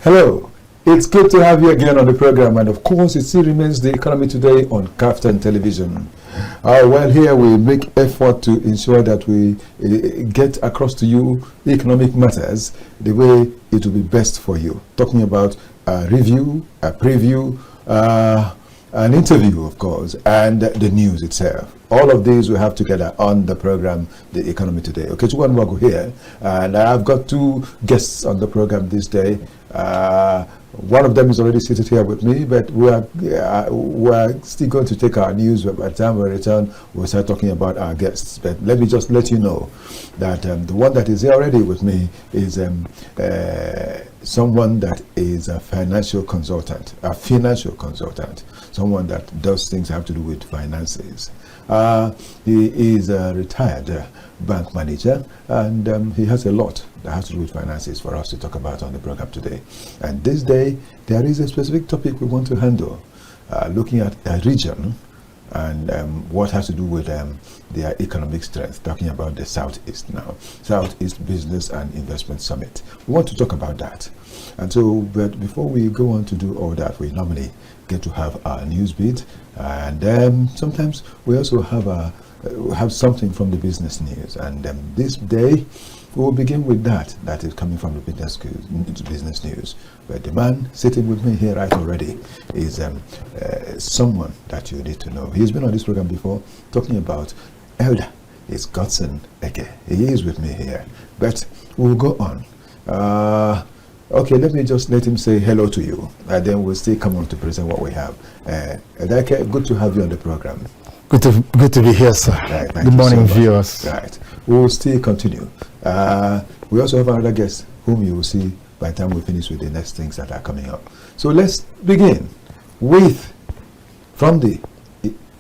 Hello, it's good to have you again on the program, and of course it still remains The Economy Today on Kaftan Television. Well, here we make effort to ensure that we get across to you economic matters the way it will be best for you. Talking about a review, a preview, an interview, of course, and the news itself. All of these we have together on the program, The Economy Today. Okechukwu Onubogu here, and I've got two guests on the program this day. One of them is already seated here with me, but we are still going to take our news. But by the time we return, we'll start talking about our guests. But let me just let you know that the one that is here already with me is someone that is a financial consultant, someone that does things that have to do with finances. He is a retired bank manager, and he has a lot that has to do with finances for us to talk about on the program today. And this day, there is a specific topic we want to handle, looking at a region and what has to do with their economic strength, talking about the Southeast now, Southeast Business and Investment Summit. We want to talk about that. And so, but before we go on to do all that, we normally get to have our news beat, and sometimes we also have something from the business news. And this day, we will begin with that is coming from the business news. But the man sitting with me here right already is someone that you need to know. He's been on this program before, talking about Elder. It's GODSON again. He is with me here. But we'll go on. Okay, let me just let him say hello to you, and then we'll still come on to present what we have. Edake, good to have you on the program. Good to be here, sir. Right, good morning, so viewers. Right, we'll still continue. We also have another guest whom you will see by the time we finish with the next things that are coming up. So let's begin from the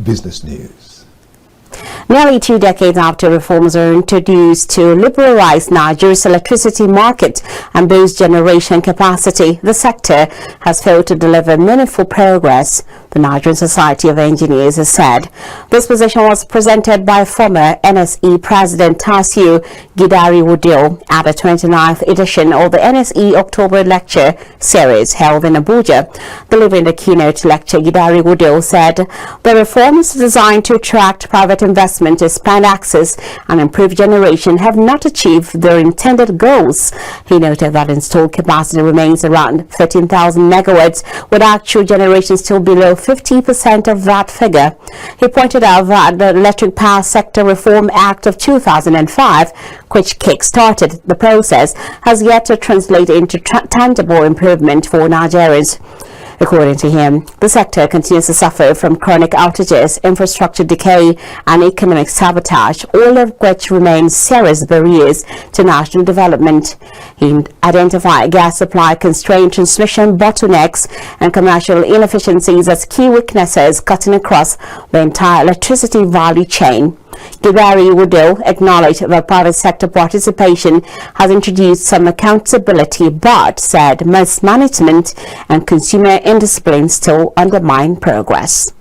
business news. Nearly 2 decades after reforms are introduced to liberalize Nigeria's electricity market and boost generation capacity, the sector has failed to deliver meaningful progress, the Nigerian Society of Engineers has said. This position was presented by former NSE President Tasiu Gidari-Wudil at the 29th edition of the NSE October Lecture Series held in Abuja. Delivering the keynote lecture, Gidari-Wudil said the reforms designed to attract private investment, expand access and improve generation have not achieved their intended goals. He noted that installed capacity remains around 13,000 megawatts, with actual generation still below 50% of that figure. He pointed out that the Electric Power Sector Reform Act of 2005, which kick-started the process, has yet to translate into tangible improvement for Nigerians. According to him, the sector continues to suffer from chronic outages, infrastructure decay, and economic sabotage, all of which remain serious barriers to national development. He identified gas supply constraint, transmission bottlenecks, and commercial inefficiencies as key weaknesses cutting across the entire electricity value chain. Gidari-Wudil acknowledged that private sector participation has introduced some accountability, but said mismanagement and consumer indiscipline still undermine progress.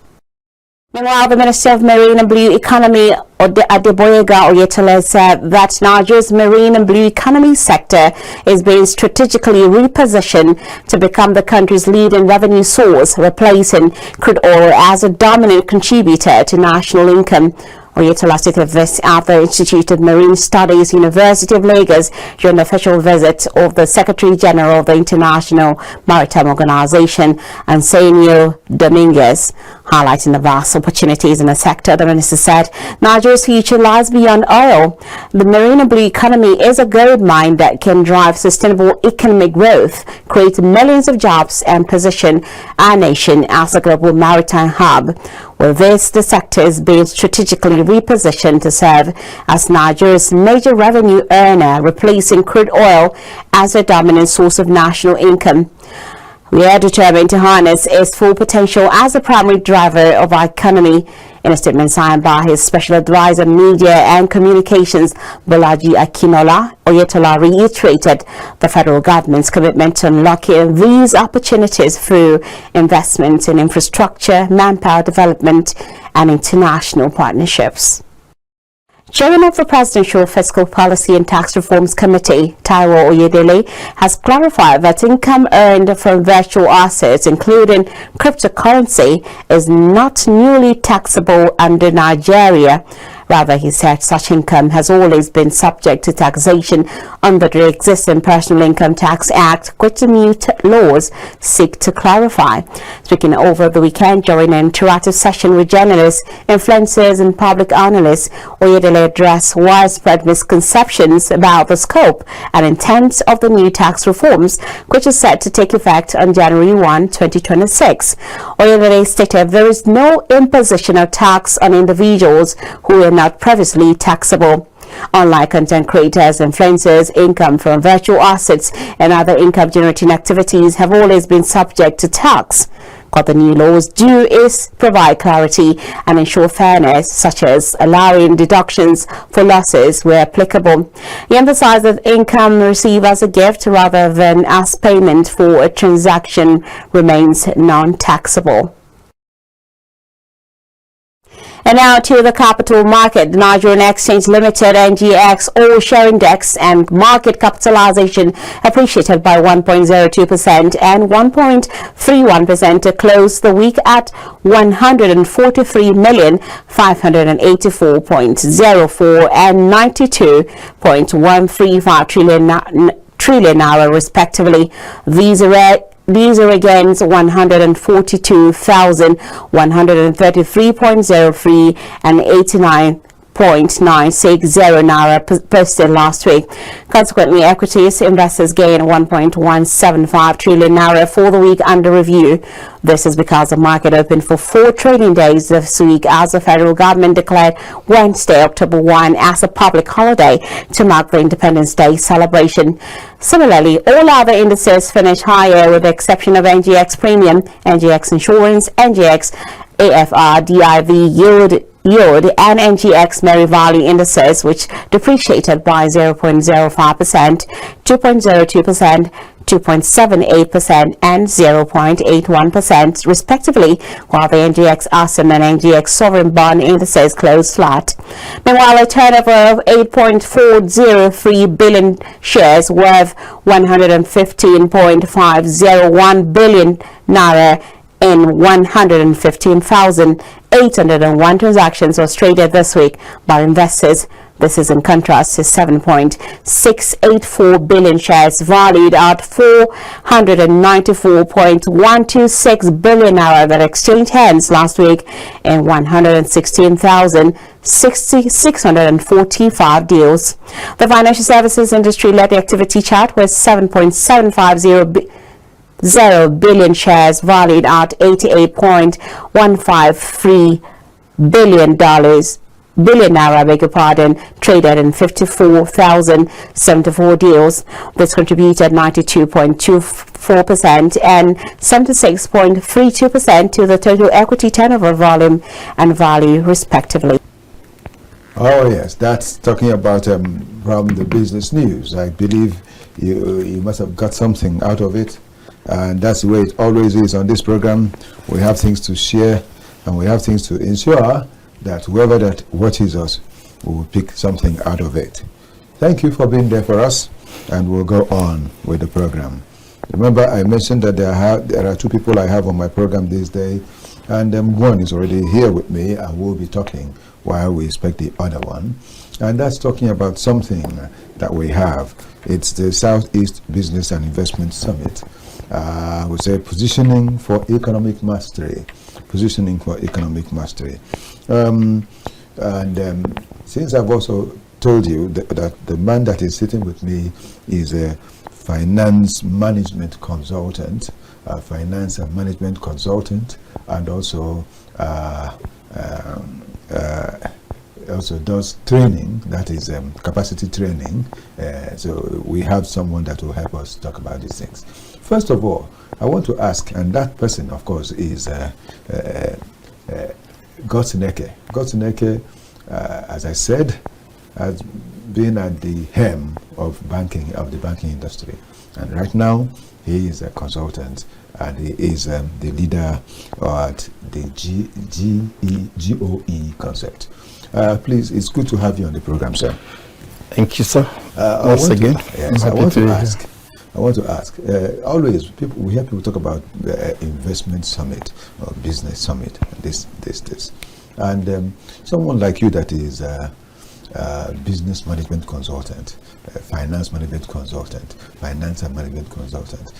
Meanwhile, the Minister of Marine and Blue Economy, Adeboyega Oyetola, said that Nigeria's marine and blue economy sector is being strategically repositioned to become the country's leading revenue source, replacing crude oil as a dominant contributor to national income. Oyetola stated this at the Institute of Marine Studies, University of Lagos, during the official visit of the Secretary General of the International Maritime Organization, Antonio Dominguez. Highlighting the vast opportunities in the sector, the minister said Nigeria's future lies beyond oil. The marine and blue economy is a gold mine that can drive sustainable economic growth, create millions of jobs, and position our nation as a global maritime hub. With this, the sector is being strategically repositioned to serve as Nigeria's major revenue earner, replacing crude oil as a dominant source of national income. We are determined to harness its full potential as a primary driver of our economy. In a statement signed by his Special Advisor Media and Communications, Bolaji Akinola, Oyetola reiterated the federal government's commitment to unlocking these opportunities through investments in infrastructure, manpower development, and international partnerships. Chairman of the Presidential Fiscal Policy and Tax Reforms Committee, Taiwo Oyedele, has clarified that income earned from virtual assets, including cryptocurrency, is not newly taxable under Nigeria. Rather, he said such income has always been subject to taxation under the existing Personal Income Tax Act, which the new laws seek to clarify. Speaking over the weekend during an interactive session with journalists, influencers and public analysts, Oyedele addressed widespread misconceptions about the scope and intent of the new tax reforms, which is set to take effect on January 1, 2026. Oyedele stated there is no imposition of tax on individuals who are not previously taxable. Unlike content creators, influencers, income from virtual assets and other income-generating activities have always been subject to tax. What the new laws do is provide clarity and ensure fairness, such as allowing deductions for losses where applicable. He emphasized that income received as a gift rather than as payment for a transaction remains non-taxable. And now to the capital market. The Nigerian Exchange Limited NGX All-Share Index and market capitalization appreciated by 1.02% and 1.31% to close the week at 143,584.04 and 92.135 trillion naira respectively. These are against 142,133.03 and 89.960 naira posted last week. Consequently, equities investors gained 1.175 trillion naira for the week under review. This is because the market opened for 4 trading days this week as the federal government declared Wednesday, October 1 as a public holiday to mark the Independence Day celebration. Similarly, all other indices finished higher with the exception of NGX Premium, NGX Insurance, NGX AFR, DIV Yield and NGX Mary Valley indices, which depreciated by 0.05%, 2.02%, 2.78% and 0.81% respectively, while the NGX ASEM and NGX Sovereign Bond indices closed flat. Meanwhile, a turnover of 8.403 billion shares worth 115.501 billion naira in 115,801 transactions was traded this week by investors. This is in contrast to 7.684 billion shares valued at 494.126 billion naira that exchanged hands last week in 116,645 deals. The financial services industry led the activity chart with 7.750 billion shares valued at $88.153 billion traded in 54,074 deals. This contributed 92.24% and 76.32% to the total equity turnover volume and value respectively. Oh yes, that's talking about from the business news. I believe you must have got something out of it. And that's the way it always is on this program. We have things to share and we have things to ensure that whoever that watches us will pick something out of it. Thank you for being there for us, and we'll go on with the program. Remember, I mentioned that there are 2 people I have on my program this day, and one is already here with me and we'll be talking while we expect the other one. And that's talking about something that we have. It's the Southeast Business and Investment Summit. We say positioning for economic mastery. Positioning for economic mastery. Since I've also told you that the man that is sitting with me is a finance management consultant, and also also does training, that is capacity training. So we have someone that will help us talk about these things. First of all, I want to ask, and that person, of course, is GODSON. GODSON, as I said, has been at the helm of the banking industry, and right now he is a consultant, and he is the leader at the GOE concept. Please, it's good to have you on the program, sir. Thank you, sir. Once again. Yes, I want to ask. Always, we hear people talk about investment summit or business summit. This, and someone like you that is business management consultant, finance management consultant, finance and management consultant,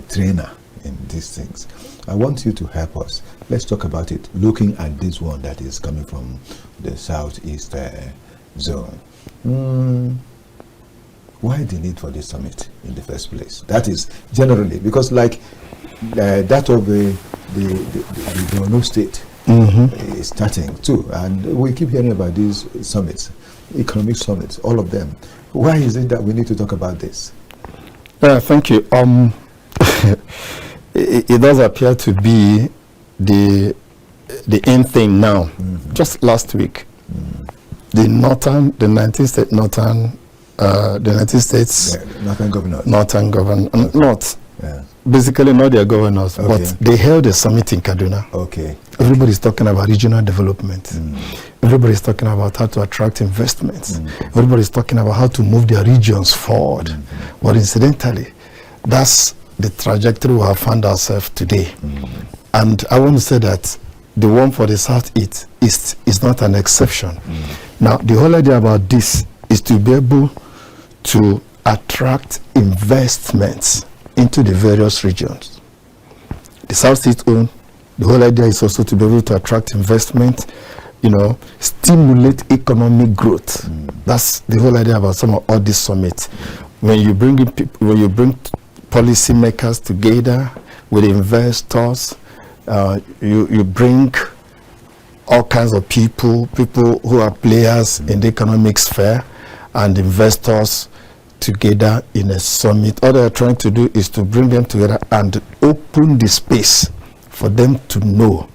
trainer in these things. I want you to help us. Let's talk about it. Looking at this one that is coming from the southeast zone. Why the need for this summit in the first place? That is generally because, like that of the Borno state is starting too, and we keep hearing about these summits, economic summits, all of them. Why is it that we need to talk about this? Thank you. It does appear to be the end thing now. Just last week, the United States northern governors, basically not their governors, but they held a summit in Kaduna. Everybody's talking about regional development. Everybody's talking about how to attract investments. Everybody's talking about how to move their regions forward. But incidentally, that's the trajectory we have found ourselves today. And I want to say that the one for the Southeast is not an exception. Now, the whole idea about this is to be able to attract investments into the various regions. The Southeast own, the whole idea is also to be able to attract investment, stimulate economic growth. That's the whole idea about some of all these summits. When you bring policymakers together with investors, you bring all kinds of people who are players in the economic sphere and investors together in a summit. All they're trying to do is to bring them together and open the space for them to know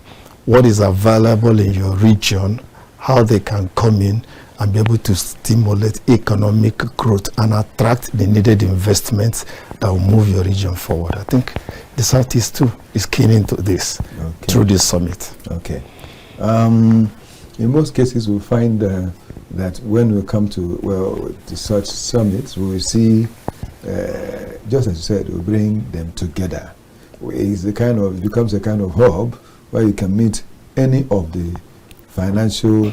what is available in your region, how they can come in and be able to stimulate economic growth and attract the needed investments that will move your region forward. I think the Southeast too is keen into this through this summit. In most cases, we find that when we come to such summits, we will see, just as you said, we bring them together. It becomes a kind of hub where you can meet any of the financial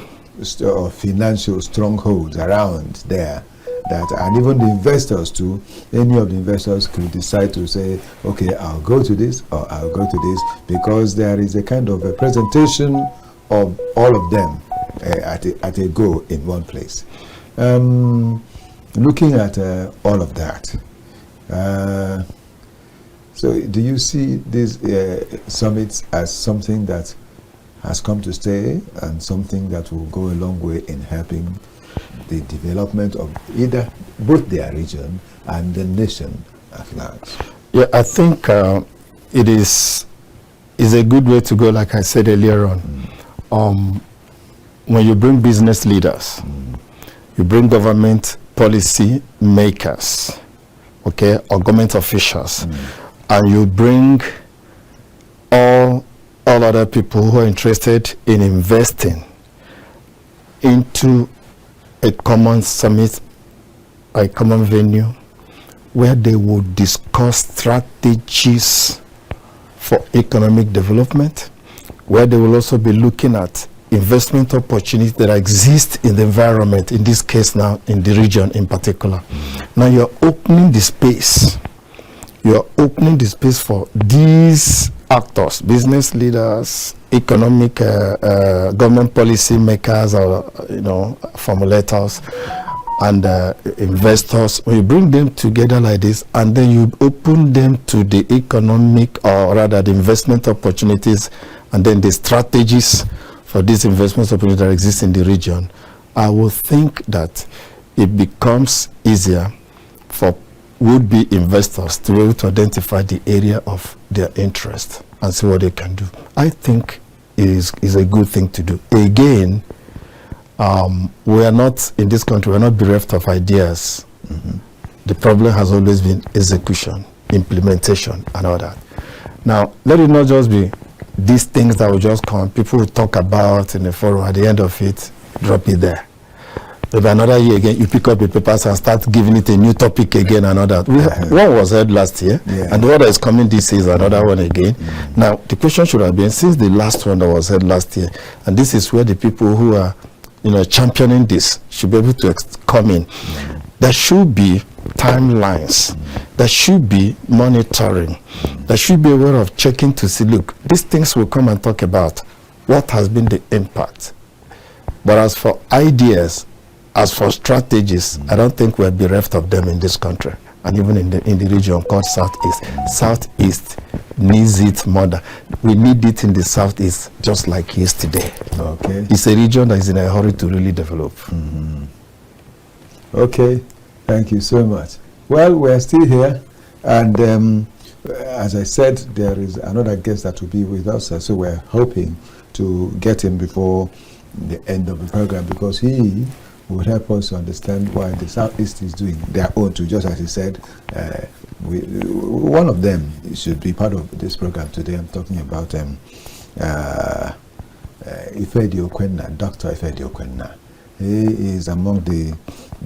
strongholds around there. And even the investors too, any of the investors could decide to say, okay, I'll go to this or I'll go to this, because there is a kind of a presentation of all of them at a go in one place. Looking at all of that, so do you see these summits as something that has come to stay and something that will go a long way in helping the development of both their region and the nation at large? Yeah, I think it is a good way to go, like I said earlier on. When you bring business leaders, you bring government policy makers, or government officials, and you bring all other people who are interested in investing into a common summit, a common venue, where they will discuss strategies for economic development, where they will also be looking at investment opportunities that exist in the environment, in this case now in the region in particular. Now you're opening the space. You're opening the space for these actors, business leaders, economic government policy makers, or formulators, and investors. When you bring them together like this, and then you open them to the economic, or rather the investment opportunities, and then the strategies for these investment opportunities that exist in the region, I would think that it becomes easier for would-be investors to be able to identify the area of their interest and see what they can do. I think it is a good thing to do. Again, we are not, in this country, we are not bereft of ideas. The problem has always been execution, implementation, and all that. Now, let it not just be these things that will just come, people will talk about in the forum. At the end of it, drop it there. Maybe another year again, you pick up the papers and start giving it a new topic again, another. One was held last year, and the other is coming this year, another one again. Now, the question should have been, since the last one that was held last year, and this is where the people who are, championing this should be able to come in. There should be timelines. There should be monitoring. There should be a way of checking to see, look, these things will come and talk about what has been the impact. But as for ideas, as for strategies, I don't think we're bereft of them in this country, and even in the region called Southeast. Southeast needs it more than we need it in the Southeast, just like yesterday. Okay. It's a region that is in a hurry to really develop. Okay, thank you so much. Well, we're still here, and as I said, there is another guest that will be with us, so we're hoping to get him before the end of the program, because he would help us understand why the Southeast is doing their own too. Just as he said, one of them should be part of this program today. I'm talking about IFEDI OKWENNA, Dr. IFEDI OKWENNA. He is among the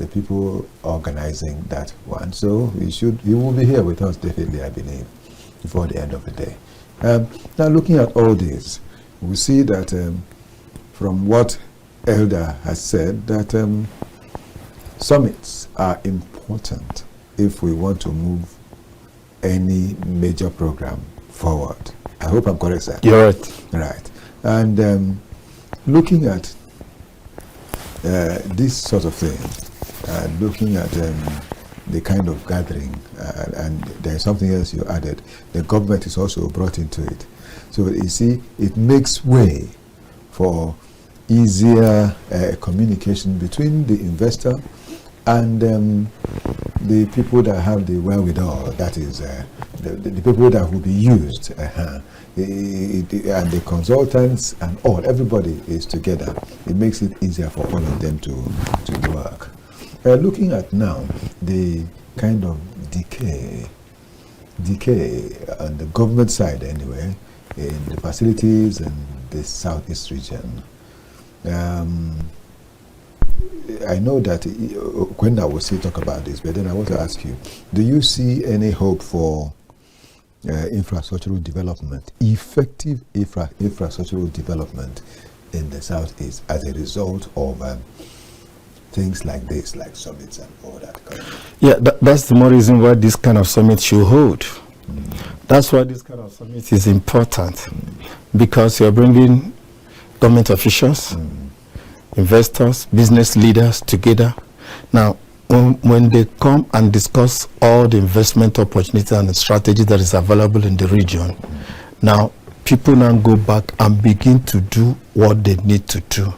people organizing that one. So he will be here with us definitely, I believe, before the end of the day. Now, looking at all this, we see that from what Elder has said, that summits are important if we want to move any major program forward. I hope I'm correct, sir. You're right. Right. And looking at this sort of thing, and looking at the kind of gathering, and there's something else you added, the government is also brought into it. So you see, it makes way for easier communication between the investor and the people that have the wherewithal, that is the people that will be used, and the consultants and all, everybody is together. It makes it easier for all of them to work. Looking at now the kind of decay on the government side anyway, in the facilities in the Southeast region. I know that OKWENNA will still talk about this, but then I want to ask you, do you see any hope for infrastructural development, effective infrastructural development in the Southeast as a result of things like this, like summits and all that? Yeah, that's the more reason why this kind of summit should hold. That's why this kind of summit is important, because you're bringing government officials, investors, business leaders together. Now, when they come and discuss all the investment opportunities and the strategy that is available in the region, now people now go back and begin to do what they need to do.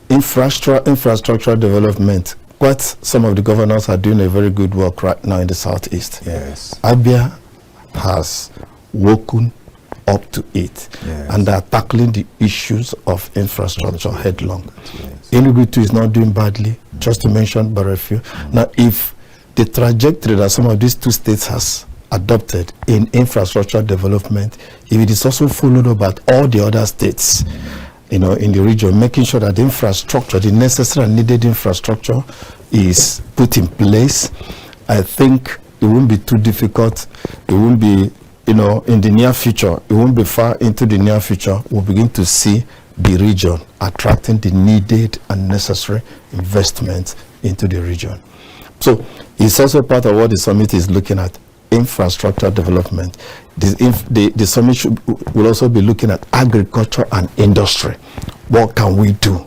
Infrastructure development. What some of the governors are doing a very good work right now in the Southeast. Yes. Abia has woken up to it, yes, and they are tackling the issues of infrastructure headlong. Yes. Enugu is not doing badly, just to mention but a few. Now, if the trajectory that some of these two states has adopted in infrastructure development, if it is also followed up by all the other states, in the region, making sure that the infrastructure, the necessary and needed infrastructure, is put in place, I think it won't be too difficult. It won't be, in the near future, it won't be far into the near future, we'll begin to see the region attracting the needed and necessary investment into the region. So it's also part of what the summit is looking at, infrastructure development. The summit will also be looking at agriculture and industry. What can we do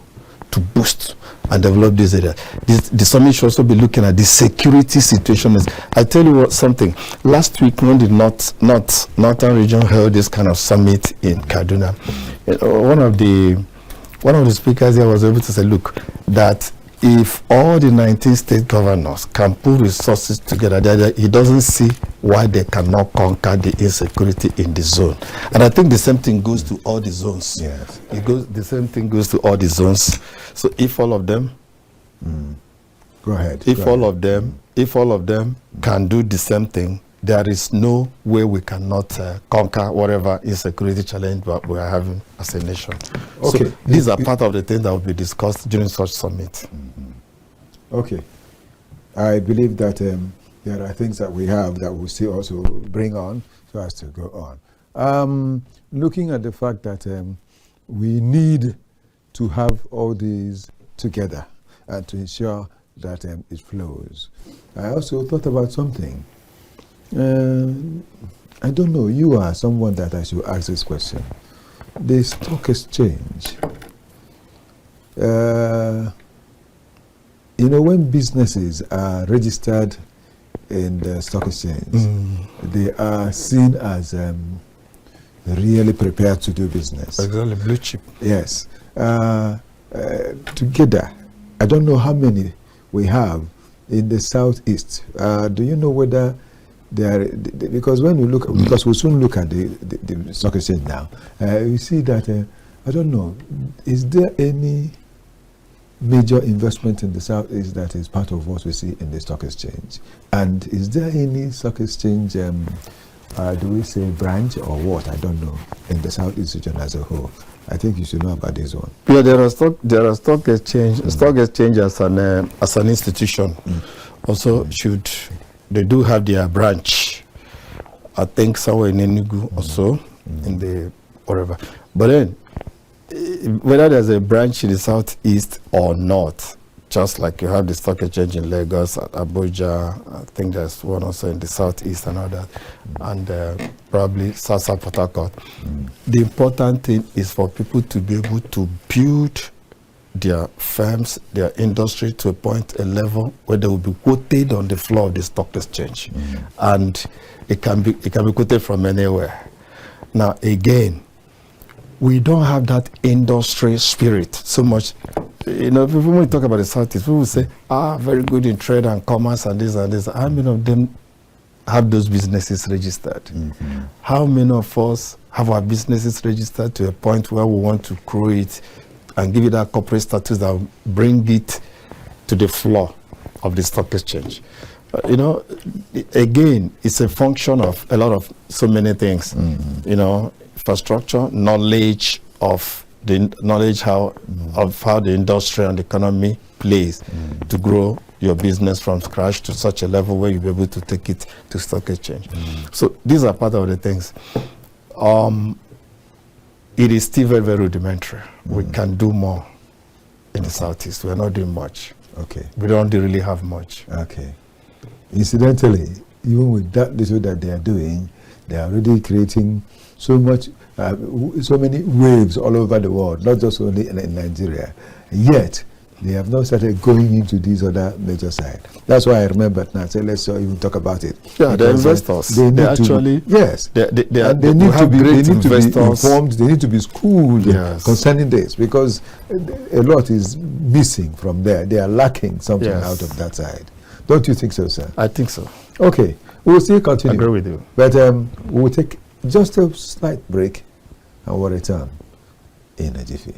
to boost and develop these areas? The summit should also be looking at the security situation. I tell you something. Last week, when the Northern region held this kind of summit in Kaduna, one of the speakers here was able to say, look, that if all the 19 state governors can put resources together, he doesn't see why they cannot conquer the insecurity in the zone. And I think the same thing goes to all the zones. Yes. The same thing goes to all the zones. So if all of them, go ahead. If all of them can do the same thing, there is no way we cannot conquer whatever insecurity challenge that we are having as a nation. Okay. So these are part of the things that will be discussed during such summit. Okay. I believe that there are things that we have that we'll still also bring on so as to go on. Looking at the fact that we need to have all these together and to ensure that it flows. I also thought about something. I don't know, you are someone that I should ask this question. The stock exchange. You know, when businesses are registered in the stock exchange, they are seen as really prepared to do business. Exactly, blue chip. Yes. Together, I don't know how many we have in the southeast. Do you know whether they are, because when you look, because we'll soon look at the stock exchange now, you see that, I don't know, is there any major investment in the southeast that is part of what we see in the stock exchange? And is there any stock exchange, do we say branch or what? I don't know, in the southeast region as a whole. I think you should know about this one. Yeah, there are stock exchange. Stock exchange as an institution also they do have their branch. I think somewhere in Enugu also in the whatever. But then whether there's a branch in the southeast or not, just like you have the stock exchange in Lagos, Abuja, I think there's one also in the southeast and all that, and probably South Port Harcourt. The important thing is for people to be able to build their firms, their industry to a level where they will be quoted on the floor of the stock exchange, and it can be quoted from anywhere. Now again, we don't have that industry spirit so much. You know, people, when we talk about the Southeast, people will say, very good in trade and commerce and this and this. How many of them have those businesses registered? How many of us have our businesses registered to a point where we want to grow it and give it that corporate status that will bring it to the floor of the stock exchange? You know, again, it's a function of a lot of so many things. You know, infrastructure, knowledge of how the industry and the economy plays to grow your business from scratch to such a level where you'll be able to take it to stock exchange. So these are part of the things. It is still very, very rudimentary. We can do more in the southeast. We're not doing much. Okay. We don't really have much. Okay. Incidentally, even with that little that they are doing, they are already creating so much, so many waves all over the world, not just only in Nigeria. Yet, they have not started going into these other major sites. That's why I remembered now. So let's even talk about it. Yeah, the investors. They need to, yes. They need to be informed. They need to be schooled concerning this, because a lot is missing from there. They are lacking something out of that side. Don't you think so, sir? I think so. Okay, we'll still continue. I agree with you. But we'll take just a slight break and we'll return in a jiffy.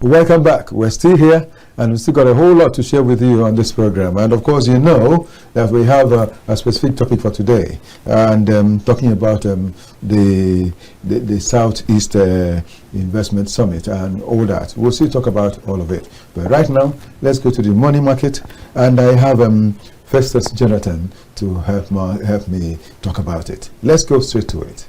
Welcome back. We're still here and we've still got a whole lot to share with you on this program. And of course, you know that we have a specific topic for today, and talking about the Southeast Investment Summit and all that. We'll still talk about all of it. But right now, let's go to the money market, and I have Festus Jonathan to help me talk about it. Let's go straight to it.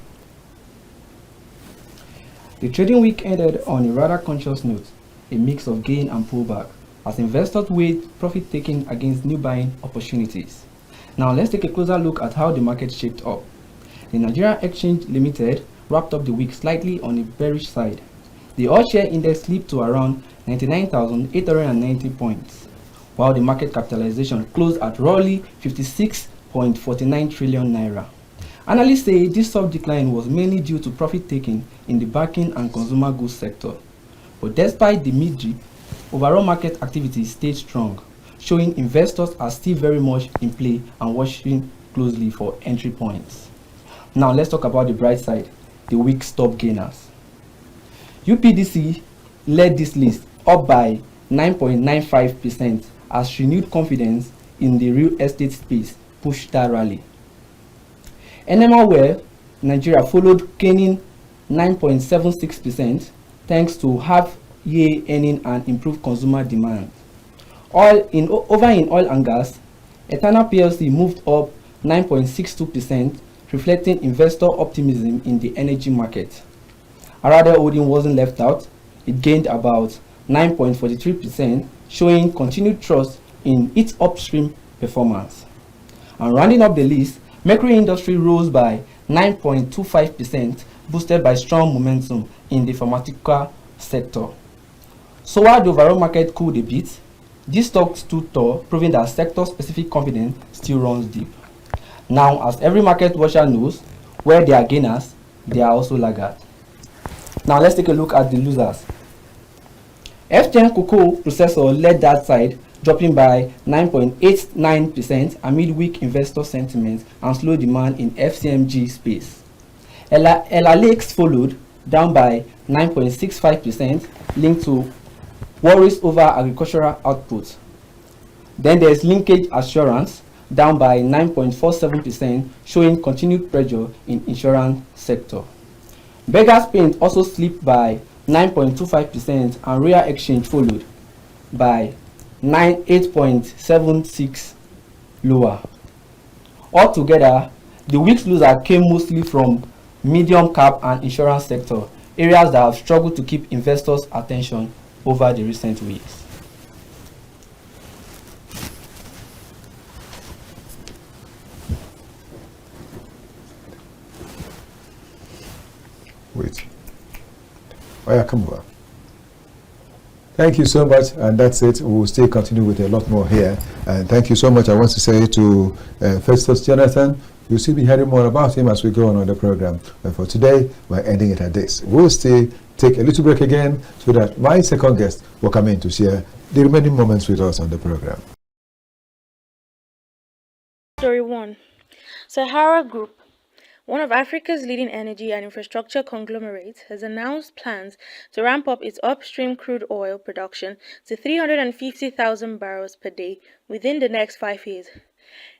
The trading week ended on a rather conscious note, a mix of gain and pullback, as investors weighed profit taking against new buying opportunities. Now let's take a closer look at how the market shaped up. The Nigerian Exchange Limited wrapped up the week slightly on a bearish side. The all-share index slipped to around 99,890 points, while the market capitalization closed at roughly 56.49 trillion naira. Analysts say this soft decline was mainly due to profit taking in the banking and consumer goods sector. But despite the mid-dip, overall market activity stayed strong, showing investors are still very much in play and watching closely for entry points. Now let's talk about the bright side, the week's top gainers. UPDC led this list, up by 9.95%, as renewed confidence in the real estate space pushed that rally. Enemaware, Nigeria followed, gaining 9.76% thanks to half-year earning and improved consumer demand. Over in oil and gas, Eternal PLC moved up 9.62%, reflecting investor optimism in the energy market. Arada Holding wasn't left out. It gained about 9.43%, showing continued trust in its upstream performance. And rounding up the list, Mercury Industry rose by 9.25%, boosted by strong momentum in the pharmaceutical sector. So while the overall market cooled a bit, this stock stood tall, proving that sector-specific confidence still runs deep. Now, as every market watcher knows, where they are gainers, they are also laggards. Now let's take a look at the losers. FTM Cocoa Processor led that side, dropping by 9.89% amid weak investor sentiment and slow demand in FCMG space. Ella Lakes followed, down by 9.65%, linked to worries over agricultural output. Then there's Linkage Assurance, down by 9.47%, showing continued pressure in insurance sector. Beggars Paint also slipped by 9.25%, and Rare Exchange followed by 8.76 lower. Altogether, the week's loser came mostly from medium cap and insurance sector, areas that have struggled to keep investors' attention over the recent weeks. Wait. Oh yeah, come over. Thank you so much, and that's it. We will still continue with a lot more here. And thank you so much. I want to say to Festus Jonathan, you'll still be hearing more about him as we go on the program. But for today, we're ending it at this. We'll still take a little break again so that my second guest will come in to share the remaining moments with us on the program. Story 1. Sahara Group, one of Africa's leading energy and infrastructure conglomerates, has announced plans to ramp up its upstream crude oil production to 350,000 barrels per day within the next 5 years.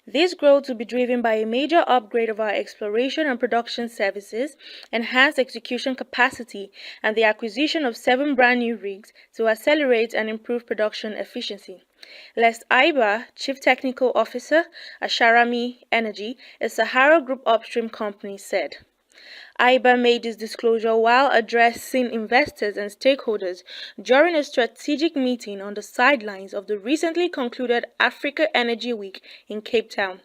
This growth will be driven by a major upgrade of our exploration and production services, enhanced execution capacity, and the acquisition of 7 brand new rigs to accelerate and improve production efficiency. Les Aiba, Chief Technical Officer at Sharami Energy, a Sahara Group upstream company, said. Aiba made this disclosure while addressing investors and stakeholders during a strategic meeting on the sidelines of the recently concluded Africa Energy Week in Cape Town.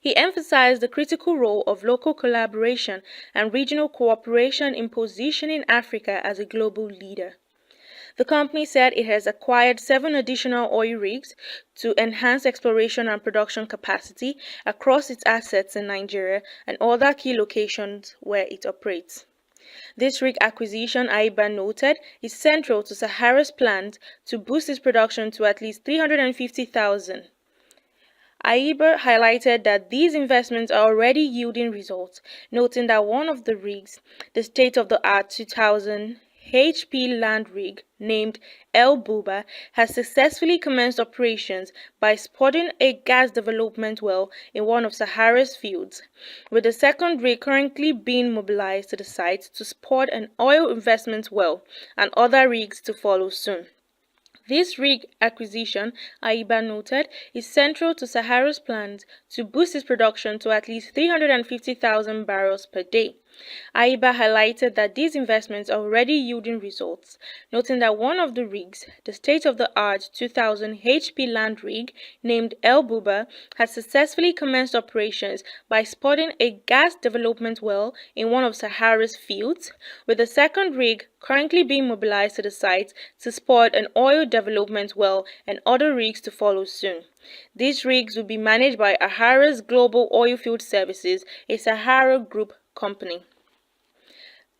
He emphasized the critical role of local collaboration and regional cooperation in positioning Africa as a global leader. The company said it has acquired 7 additional oil rigs to enhance exploration and production capacity across its assets in Nigeria and other key locations where it operates. This rig acquisition, Aiba noted, is central to Sahara's plans to boost its production to at least 350,000. Aiba highlighted that these investments are already yielding results, noting that one of the rigs, the state-of-the-art 2000 HP land rig named El Buba, has successfully commenced operations by spudding a gas development well in one of Sahara's fields, with the second rig currently being mobilized to the site to spud an oil investment well and other rigs to follow soon. This rig acquisition, Aiba noted, is central to Sahara's plans to boost its production to at least 350,000 barrels per day. Aiba highlighted that these investments are already yielding results, noting that one of the rigs, the state-of-the-art 2000 HP land rig named El Buba, has successfully commenced operations by spudding a gas development well in one of Sahara's fields, with the second rig currently being mobilized to the site to spud an oil development well and other rigs to follow soon. These rigs will be managed by Ahara's Global Oilfield Services, a Sahara Group company.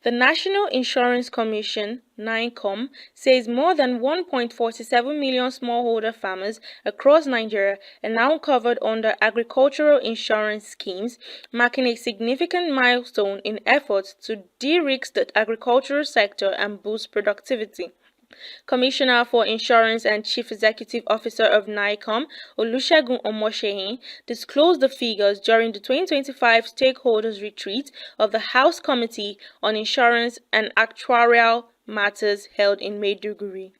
The National Insurance Commission, NINCOM, says more than 1.47 million smallholder farmers across Nigeria are now covered under agricultural insurance schemes, marking a significant milestone in efforts to de-risk the agricultural sector and boost productivity. Commissioner for Insurance and Chief Executive Officer of NICOM, Olusegun Omosehin, disclosed the figures during the 2025 Stakeholders Retreat of the House Committee on Insurance and Actuarial Matters held in Maiduguri.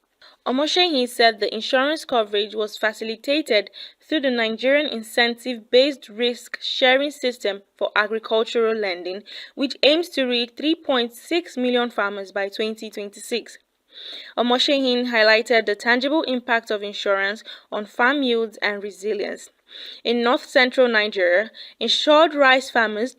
Omosehin said the insurance coverage was facilitated through the Nigerian Incentive-Based Risk-Sharing System for Agricultural Lending, which aims to reach 3.6 million farmers by 2026. Omosehin highlighted the tangible impact of insurance on farm yields and resilience. In north-central Nigeria, insured rice farmers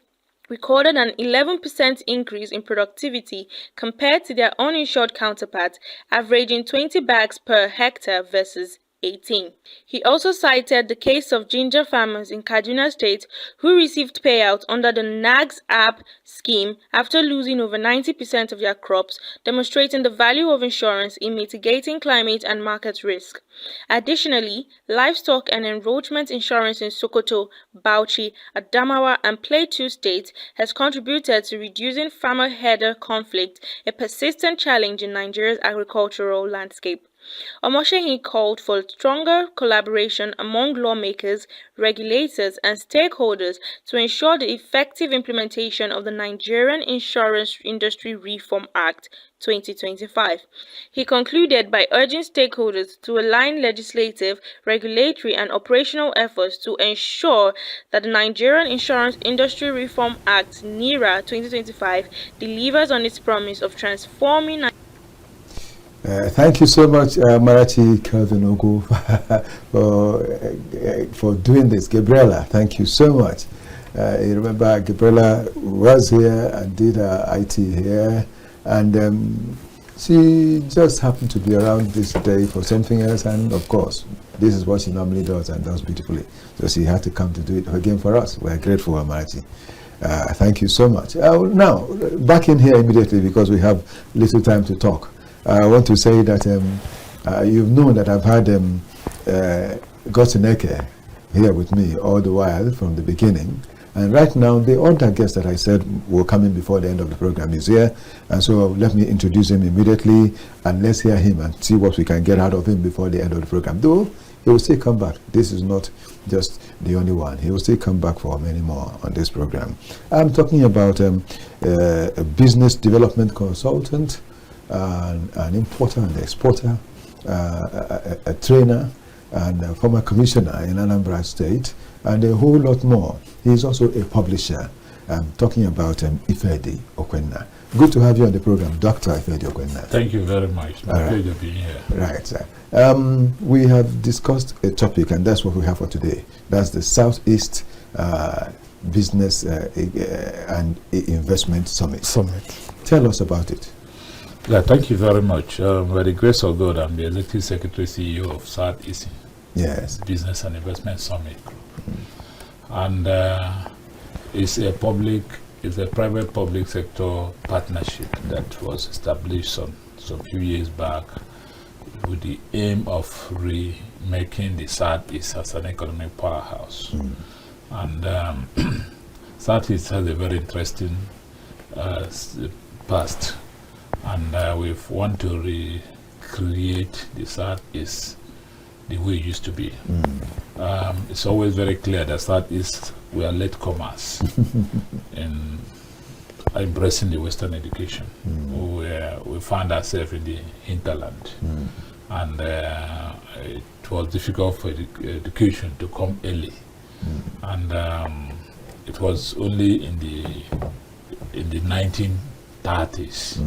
recorded an 11% increase in productivity compared to their uninsured counterparts, averaging 20 bags per hectare versus 18. He also cited the case of ginger farmers in Kaduna State who received payouts under the NAGS app scheme after losing over 90% of their crops, demonstrating the value of insurance in mitigating climate and market risk. Additionally, livestock and enroachment insurance in Sokoto, Bauchi, Adamawa, and Plateau states has contributed to reducing farmer-herder conflict, a persistent challenge in Nigeria's agricultural landscape. Omosehin called for stronger collaboration among lawmakers, regulators, and stakeholders to ensure the effective implementation of the Nigerian Insurance Industry Reform Act 2025. He concluded by urging stakeholders to align legislative, regulatory, and operational efforts to ensure that the Nigerian Insurance Industry Reform Act (NIRA) 2025 delivers on its promise of transforming. Thank you so much, Marachi Kelvin-Ogu, for doing this. Gabriela, thank you so much. You remember Gabriela was here and did her IT here, and she just happened to be around this day for something else, and of course, this is what she normally does and does beautifully. So she had to come to do it again for us. We're grateful, Marachi. Thank you so much. Now, back in here immediately because we have little time to talk. I want to say that you've known that I've had GODSON here with me all the while from the beginning. And right now, the other guest that I said will come in before the end of the program is here. And so let me introduce him immediately, and let's hear him and see what we can get out of him before the end of the program. Though, he will still come back. This is not just the only one. He will still come back for many more on this program. I'm talking about a business development consultant, an importer and exporter, a trainer, and a former commissioner in Anambra State, and a whole lot more. He is also a publisher. I'm talking about IFEDI OKWENNA. Good to have you on the program, Dr. IFEDI OKWENNA. Thank you very much. My pleasure being here. Right, sir. We have discussed a topic, and that's what we have for today. That's the Southeast Business and Investment Summit. Tell us about it. Yeah, thank you very much. By the grace of God, I'm the Executive Secretary CEO of Southeast Business and Investment Summit Group. And it's a private public sector partnership that was established some few years back with the aim of remaking the Southeast as an economic powerhouse. And Southeast has a very interesting past. And we want to recreate the Southeast the way it used to be. It's always very clear that Southeast we are latecomers in embracing the Western education. We found ourselves in the hinterland, and it was difficult for education to come early. And it was only in the 1930s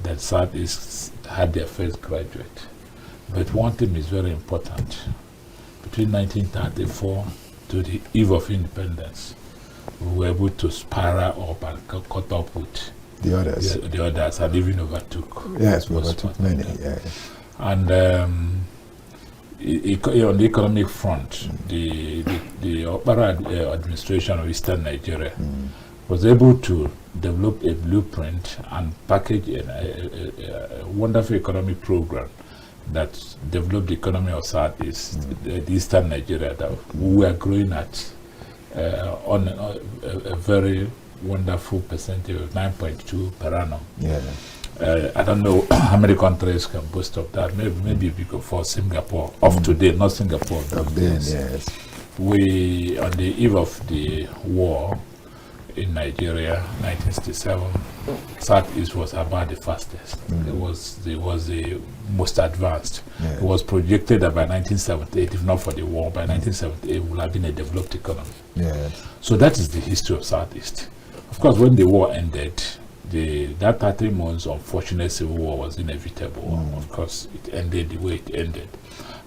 that Southeast had their first graduate. But one thing is very important. Between 1934 to the eve of independence, we were able to spiral up and caught up with the others. The others, and even overtook. Yes, we overtook many. Yeah. And on the economic front, the Okpara administration of Eastern Nigeria was able to develop a blueprint and package a wonderful economic program that developed the economy of Southeast, the Eastern Nigeria, that we were growing at on a very wonderful percentage of 9.2 per annum. I don't know how many countries can boast of that. Maybe because for Singapore of today, not Singapore Of then, yes. We, on the eve of the war in Nigeria, 1967, Southeast was about the fastest. It was the most advanced. Yeah. It was projected that by 1978, if not for the war, by 1978 it would have been a developed economy. Yes. So that is the history of Southeast. Of course, when the war ended, that 30 months unfortunate civil war was inevitable. Of course, it ended the way it ended.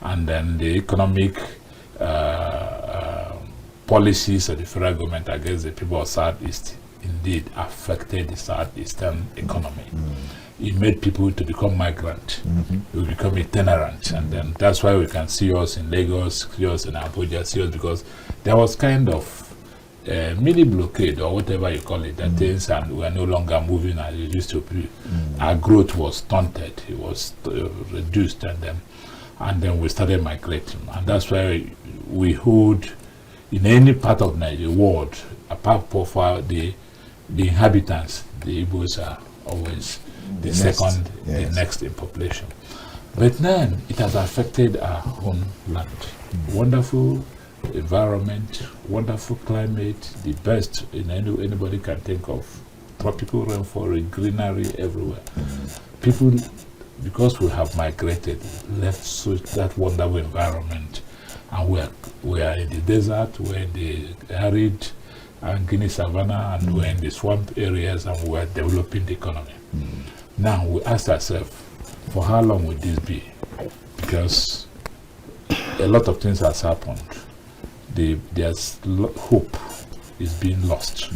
And then the economic policies of the federal government against the people of Southeast indeed affected the Southeastern economy. It made people to become migrant, to become itinerant, and then that's why we can see us in Lagos, see us in Abuja, see us, because there was kind of mini blockade or whatever you call it, that things, and we are no longer moving as it used to be. Our growth was stunted, it was reduced, and then we started migrating, and that's why we hold in any part of the world, apart from the inhabitants, the Igbos are always the second, the next in population. But then it has affected our own land. Wonderful environment, wonderful climate, the best in anybody can think of. Tropical rainforest, greenery everywhere. People, because we have migrated, left that wonderful environment, and we are in the desert, we're in the arid and Guinea savanna, and we're in the swamp areas, and we're developing the economy. Now we ask ourselves, for how long will this be? Because a lot of things has happened. There's hope is being lost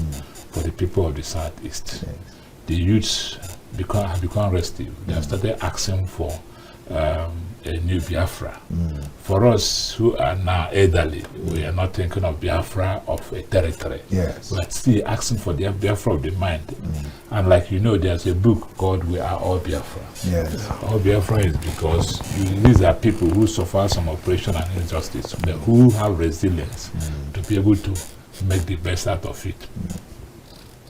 for the people of the Southeast. The youths have become restive. They have started asking for a new Biafra. For us who are now elderly, we are not thinking of Biafra of a territory. Yes. We are still asking for the Biafra of the mind. And like you know, there's a book called We Are All Biafra. Yes. All Biafra is because these are people who suffer some oppression and injustice, but who have resilience to be able to make the best out of it.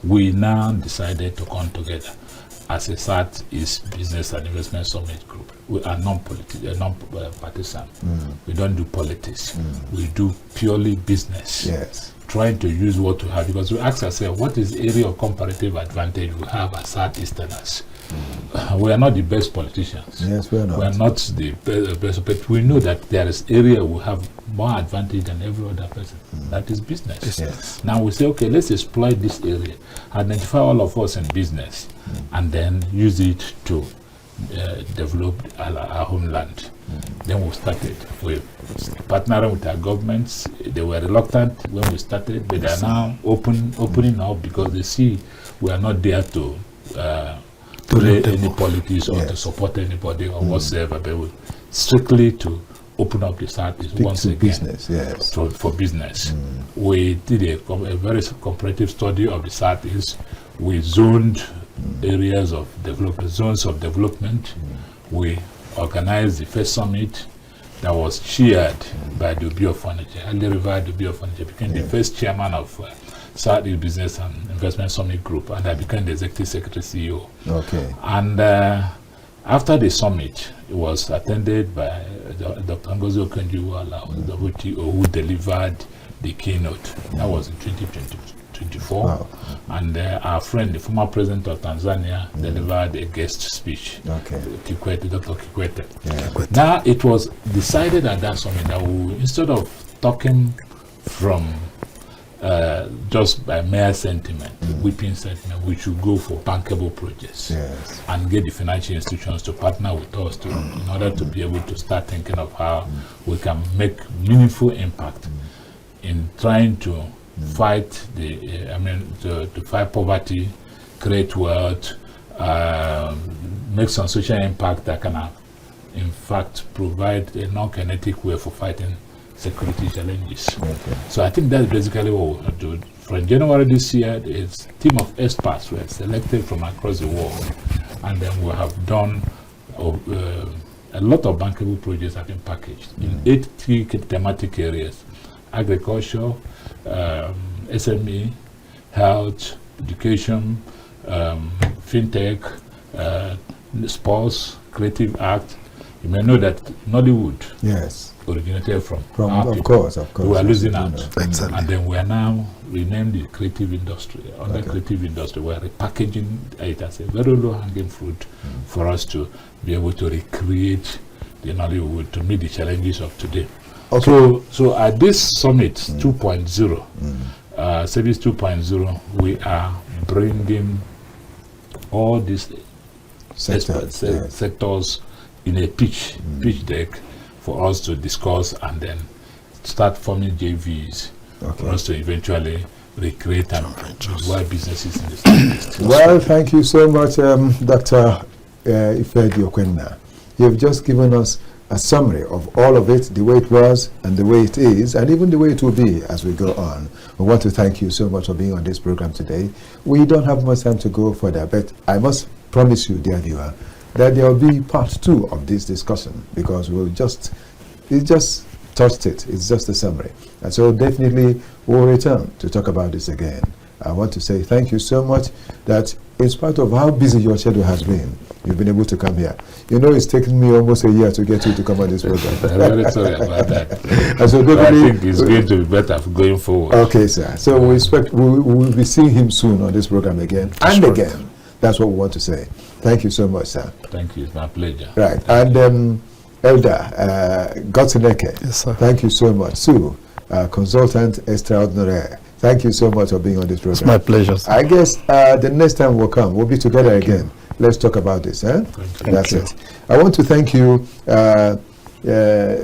We now decided to come together as a Southeast Business and Investment Summit Group. We are non-partisan. We don't do politics. We do purely business. Yes. Trying to use what we have, because we ask ourselves, what is the area of comparative advantage we have as Southeasterners? We are not the best politicians. Yes, we are not. We are not the best, but we know that there is area we have more advantage than every other person. That is business. Yes. Now we say, okay, let's exploit this area, identify all of us in business, and then use it to develop our homeland. Then we started with partnering with our governments. They were reluctant when we started, but they are now opening up, because they see we are not there to play any politics or to support anybody or whatsoever, but we strictly to open up the Southeast once again. Business, yes. For business. We did a very comparative study of the Southeast. We zoned areas of development, zones of development. We organized the first summit that was chaired by the Obi of Furniture. Ali River, the Obi of Furniture, became the first chairman of Southeast Business and Investment Summit Group, and I became the executive secretary CEO. Okay. And after the summit, it was attended by Dr. Ngozi Okonjo-Iweala, the WTO, who delivered the keynote. That was in 2024. Wow. And our friend, the former president of Tanzania, delivered a guest speech. Okay. Kikwete, Dr. Kikwete. Yeah. Now, it was decided at that summit that we, instead of talking from just by mere sentiment, weeping sentiment, we should go for bankable projects. Yes. And get the financial institutions to partner with us in order to be able to start thinking of how we can make meaningful impact in trying to fight to fight poverty, create wealth, make some social impact that can in fact provide a non-kinetic way for fighting security challenges. Okay. So I think that's basically what we do. From January this year, a team of experts were selected from across the world, and then we have done a lot of bankable projects have been packaged in 8 key thematic areas: agriculture, SME, health, education, fintech, sports, creative art. You may know that Nollywood originated from our of people. course. We are losing out. Exactly. And then we are now renamed the creative industry. Under creative industry, we are repackaging it as a very low-hanging fruit for us to be able to recreate the Nollywood to meet the challenges of today. Okay. So at this summit 2.0, Service 2.0, we are bringing all these sectors in a pitch deck for us to discuss and then start forming JVs for us to eventually recreate and why businesses in the Southeast. Well, thank you so much, Dr. IFEDI OKWENNA. You've just given us a summary of all of it, the way it was and the way it is, and even the way it will be as we go on. We want to thank you so much for being on this program today. We don't have much time to go further, but I must promise you, dear viewer, that there will be part 2 of this discussion, because it just touched it. It's just a summary. And so definitely we'll return to talk about this again. I want to say thank you so much that in spite of how busy your schedule has been, you've been able to come here. You know, it's taken me almost a year to get you to come on this program. I'm very sorry about that. And so but I think it's going to be better going forward. Okay, sir. So we expect we'll be seeing him soon on this program again and again. That's what we want to say. Thank you so much, sir. Thank you. It's my pleasure. Right. And Elder GODSON. Yes, sir. Thank you so much. Sue, consultant extraordinaire. Thank you so much for being on this program. It's my pleasure, sir. I guess the next time we'll come, we'll be together again. Let's talk about this. That's it. I want to thank you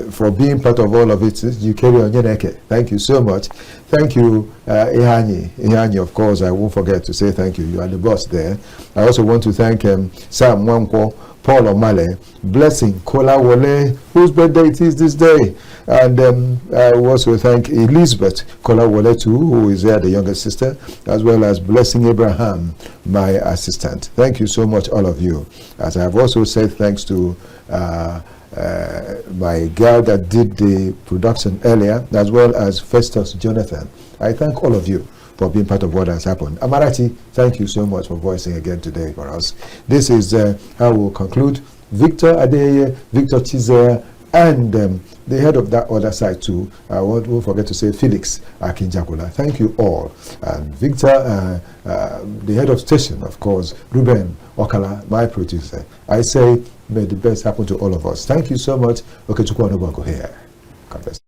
for being part of all of it. Thank you so much. Thank you, Ihani, of course, I won't forget to say thank you. You are the boss there. I also want to thank Sam Wankwo, Paul O'Malley, Blessing Kola Wole, whose birthday it is this day. And I also thank Elizabeth Kola Wole too, who is there, the younger sister, as well as Blessing Abraham, my assistant. Thank you so much, all of you. As I have also said thanks to my girl that did the production earlier, as well as Festus Jonathan. I thank all of you for being part of what has happened. Amarachi, thank you so much for voicing again today for us. This is how we'll conclude. Victor Adeye, Victor Chizea, and the head of that other side too, I won't forget to say Felix Akinjakula. Thank you all. And Victor, the head of station, of course, Ruben Okala, my producer. I say, may the best happen to all of us. Thank you so much. Okechukwu Onubogu here. God bless.